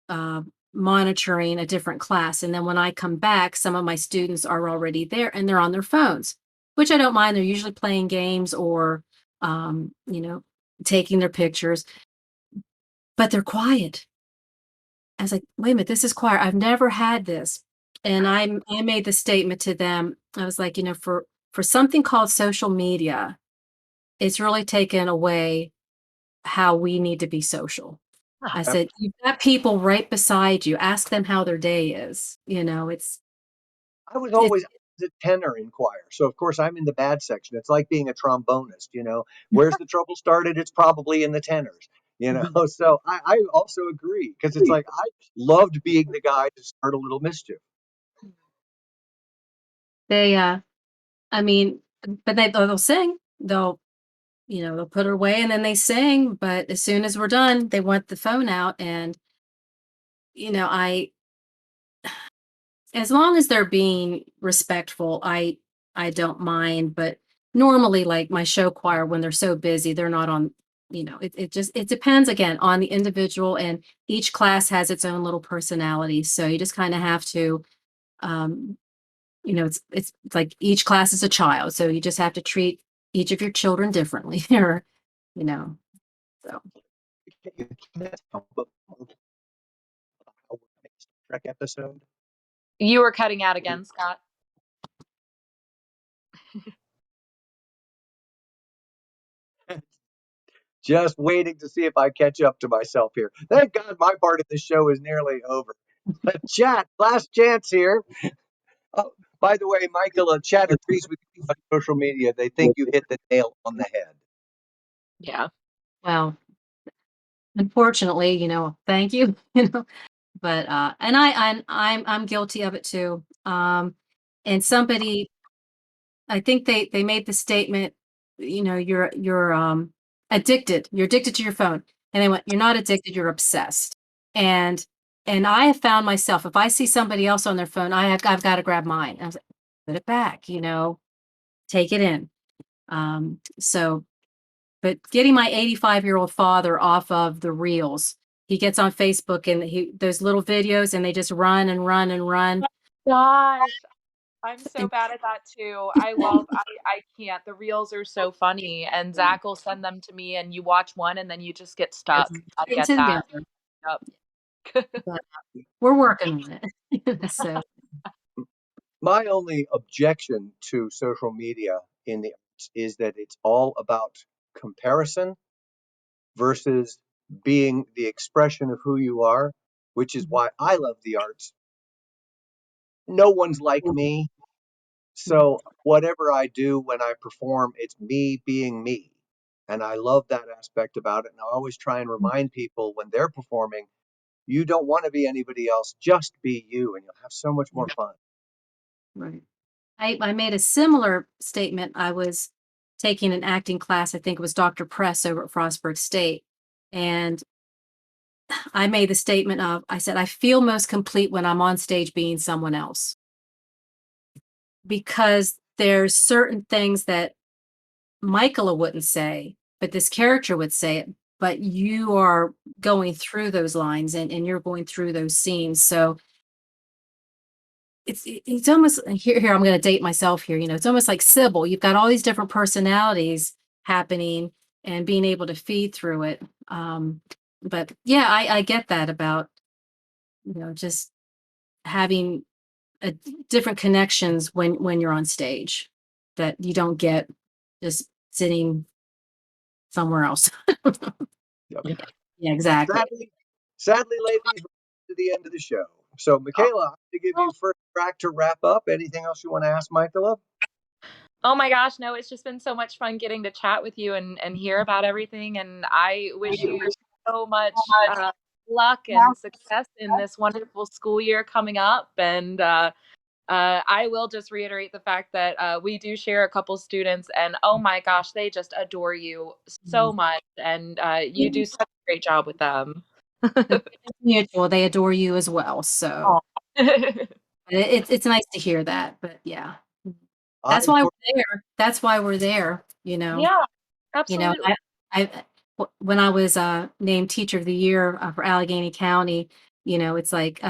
uh, monitoring a different class. And then when I come back, some of my students are already there and they're on their phones, which I don't mind. They're usually playing games or, um, you know, taking their pictures, but they're quiet. I was like, wait a minute, this is quiet. I've never had this. And I made the statement to them. I was like, for something called social media, it's really taken away how we need to be social. I Yep. said, you've got people right beside you. Ask them how their day is. I was It's always the tenor in choir. So of course I'm in the bad section. It's like being a trombonist. Where's the trouble started? It's probably in the tenors. Mhm. So I also agree because it's like I loved being the guy to start a little mischief. They, I mean, but they'll sing. They'll put it away and then they sing. But as soon as we're done, they want the phone out. And, I, as long as they're being respectful, I don't mind. But normally, like my show choir, when they're so busy, they're not on. It depends again on the individual, and each class has its own little personality. So you just kind of have to, um, it's like each class is a child, so you just have to treat each of your children differently, or you know. So You can't help but wonder how we make a Star Trek episode. You were cutting out again, Scott. Just waiting to see if I catch up to myself here. Thank God my part of the show is nearly over. But chat, last chance here. Oh, by the way, Michaela, chat agrees with you on social media. They think you hit the nail on the head. Yeah. well, unfortunately, thank you, but and I'm guilty of it too. And somebody, I think they made the statement, you're addicted. You're addicted to your phone. And they went, you're not addicted, you're obsessed. And and I have found myself, if I see somebody else on their phone, I've got to grab mine. I was like, put it back, take it in. So but getting my 85-year-old father off of the reels, he gets on Facebook and those little videos and they just run and run and run. Gosh, I'm so And bad at that too. I can't. The reels are so funny, and Zach will send them to me, and you watch one, and then you just get it's stuck. I get into the that. other. Yep. But we're working on it. So My only objection to social media in the arts is that it's all about comparison versus being the expression of who you are, which is why I love the arts. No one's like me. So whatever I do when I perform, it's me being me. And I love that aspect about it. And I always try and remind people when they're performing, you don't want to be anybody else, just be you, and you'll have so much more fun. right. I made a similar statement. I was taking an acting class. I think it was Dr. Press over at Frostburg State. And I made the statement of, I said, I feel most complete when I'm on stage being someone else. Because there's certain things that Michaela wouldn't say, but this character would say it. But you are going through those lines and you're going through those scenes. So it's almost here I'm going to date myself here. It's almost like Sybil. You've got all these different personalities happening and being able to feed through it. But yeah, I get that about just having a different connections when you're on stage that you don't get just sitting somewhere else. Yep. Yeah, exactly. Sadly, ladies, we're to the end of the show. So, Michaela, I'm going to give you first crack to wrap up. Anything else you want to ask Michaela? Oh my gosh, no, it's just been so much fun getting to chat with you and hear about everything. And I wish you so much luck and success in this wonderful school year coming up. And I will just reiterate the fact that we do share a couple students, and oh my gosh, they just adore you so much. And you do such a great job with them. It's mutual. They adore you as well. So Aw. it's nice to hear that. But yeah, that's I, why for we're there. That's why we're there. Yeah, You know, absolutely. when I was named Teacher of the Year for Allegheny County, it's like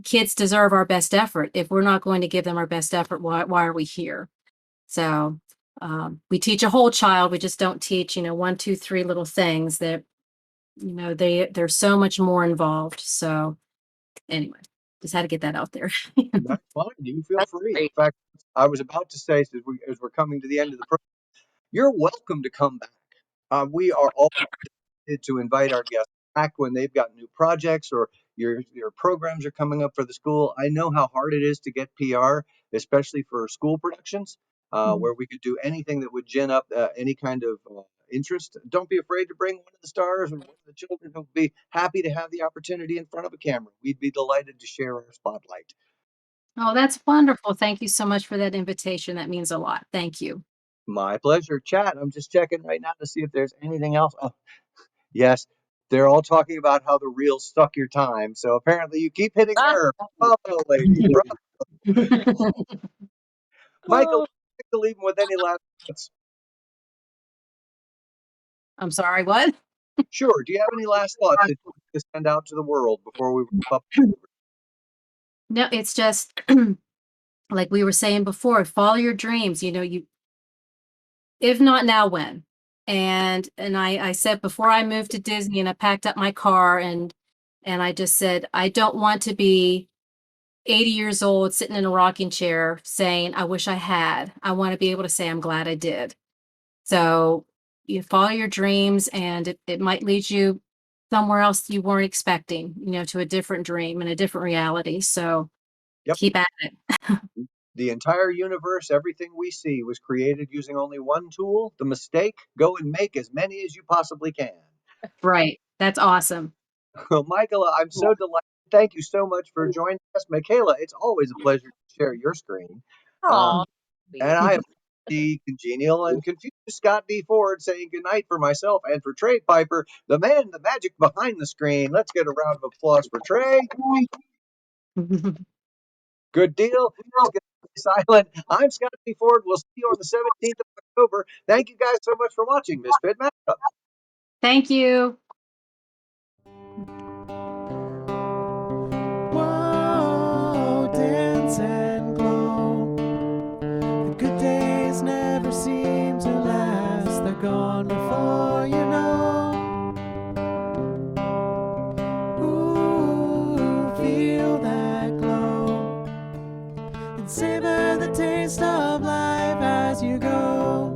kids deserve our best effort. If we're not going to give them our best effort, why are we here? So we teach a whole child. We just don't teach, one, two, three little things that, they're so much more involved. So anyway, just had to get that out there. that's fine. You feel That's free. In great. fact, I was about to say, as we're coming to the end of the program, you're welcome to come back. We are all to invite our guests back when they've got new projects or your programs are coming up for the school. I know how hard it is to get PR, especially for school productions, where we could do anything that would gin up any kind of interest. Don't be afraid to bring one of the stars or one of the children who'll be happy to have the opportunity in front of a camera. We'd be delighted to share our spotlight. Oh, that's wonderful. Thank you so much for that invitation. That means a lot. Thank you. My pleasure. Chat. I'm just checking right now to see if there's anything else. Oh, yes, they're all talking about how the reels suck your time. So apparently you keep hitting Ah, nerve. Bravo, ladies. Bravo. Michael, oh. to leave them with any last thoughts? I'm sorry, what? Sure. Do you have any last thoughts that you want to send out to the world before we wrap up? No, it's just like we were saying before, follow your dreams. If not now, when? And I said before I moved to Disney and I packed up my car and I just said, I don't want to be 80 years old sitting in a rocking chair saying, I wish I had. I want to be able to say, I'm glad I did. So you follow your dreams and it might lead you somewhere else you weren't expecting, to a different dream and a different reality. So Yep. keep at it. The entire universe, everything we see, was created using only one tool, the mistake. Go and make as many as you possibly can. Right. That's awesome. Well, Michaela, I'm so delighted. Thank you so much for joining us. Michaela, it's always a pleasure to share your screen. Uh, Aw, and sweet. I am the congenial and confused Scott D. Ford saying goodnight for myself and for Trey Piper, the man, the magic behind the screen. Let's get a round of applause for Trey. Good deal. He's going to be silent. I'm Scott D. Ford. We'll see you on the 17th of October. Thank you guys so much for watching Misfit Mashup. Thank you. Whoa, dance and glow. The good days never seem to last. They're gone before you know. Ooh, feel that glow. And savor the taste of life as you go.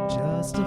Just a